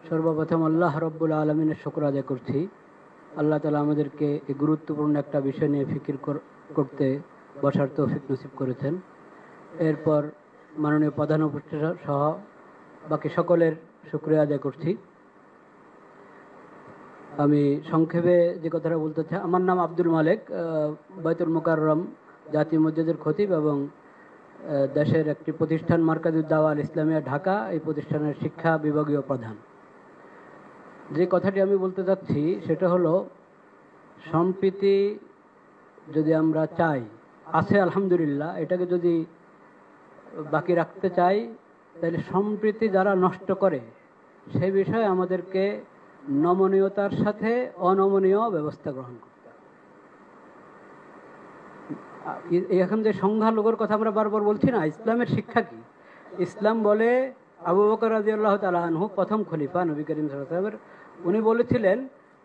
সর্বপ্রথম আল্লাহ রব্বুল আলমিনের শুকর আদায় করছি। আল্লাহ তালা আমাদেরকে এই গুরুত্বপূর্ণ একটা বিষয় নিয়ে ফিকির করতে বসার তৌফিক নসিব করেছেন। এরপর মাননীয় প্রধান উপদেষ্টা সহ বাকি সকলের শুকরিয়া আদায় করছি। আমি সংক্ষেপে যে কথাটা বলতে চাই, আমার নাম আব্দুল মালেক, বাইতুল মুকাররম জাতীয় মসজিদের খতিব এবং দেশের একটি প্রতিষ্ঠান মার্কাজুদ দাওয়া আল ইসলামিয়া ঢাকা, এই প্রতিষ্ঠানের শিক্ষা বিভাগীয় প্রধান। যে কথাটি আমি বলতে চাচ্ছি সেটা হলো, সম্প্রীতি যদি আমরা চাই, আছে আলহামদুলিল্লাহ, এটাকে যদি বাকি রাখতে চাই তাহলে সম্প্রীতি যারা নষ্ট করে সেই বিষয়ে আমাদেরকে নমনীয়তার সাথে অনমনীয় ব্যবস্থা গ্রহণ করতে হবে। এখন যে সংখ্যালঘুর কথা আমরা বারবার বলছি না, ইসলামের শিক্ষা কি? ইসলাম বলে, আবু বকর রাদিয়াল্লাহু তাআলা আনহু প্রথম খলিফা নবী করিম সাল্লাল্লাহু আলাইহি ওয়াসাল্লামের, উনি বলেছিলেন,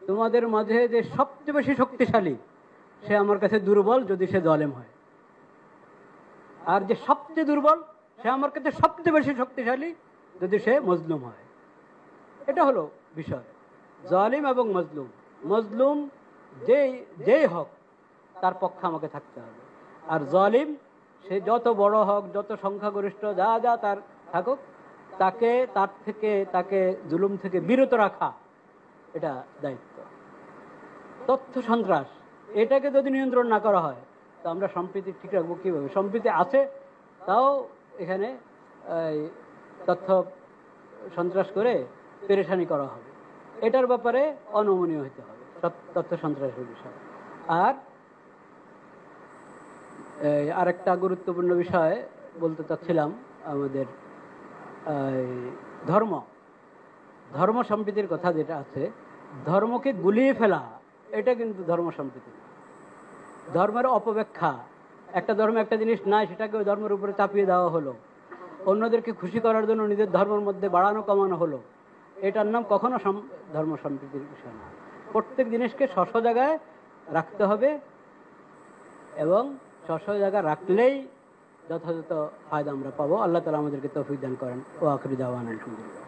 তোমাদের মাঝে যে সবচেয়ে বেশি শক্তিশালী সে আমার কাছে দুর্বল যদি সে জালেম হয়, আর যে সবচেয়ে দুর্বল সে আমার কাছে সবচেয়ে বেশি শক্তিশালী যদি সে মজলুম হয়। এটা হলো বিষয়, জালিম এবং মজলুম। মজলুম যেই হোক তার পক্ষে আমাকে থাকতে হবে, আর জালিম সে যত বড় হোক, যত সংখ্যাগরিষ্ঠ যা যা তার থাকুক, তাকে জুলুম থেকে বিরত রাখা এটা দায়িত্ব। তথ্য সন্ত্রাস, এটাকে যদি নিয়ন্ত্রণ না করা হয় তো আমরা সম্প্রীতি ঠিক রাখবো কীভাবে? সম্প্রীতি আছে, তাও এখানে তথ্য সন্ত্রাস করে পেরেশানি করা হবে। এটার ব্যাপারে অনমনীয় হতে হবে তথ্য সন্ত্রাসের বিষয়। আর আরেকটা গুরুত্বপূর্ণ বিষয় বলতে চাচ্ছিলাম, আমাদের ধর্ম সম্প্রীতির কথা যেটা আছে, ধর্মকে গুলিয়ে ফেলা এটা কিন্তু ধর্ম সম্প্রীতি না। ধর্মের অপব্যাখ্যা, একটা ধর্মে একটা জিনিস নাই সেটাকে ওই ধর্মের উপরে চাপিয়ে দেওয়া হলো, অন্যদেরকে খুশি করার জন্য নিজের ধর্মের মধ্যে বাড়ানো কমানো হলো, এটার নাম কখনো ধর্ম সম্প্রীতির বিষয় না। প্রত্যেক জিনিসকে স্ব জায়গায় রাখতে হবে এবং স্ব জায়গায় রাখলেই যথাযথ ফায়দা আমরা পাবো। আল্লাহ তাআলা আমাদেরকে তৌফিক দান করেন। ওয়া আখিরু দাওয়ানা আলহামদুলিল্লাহ।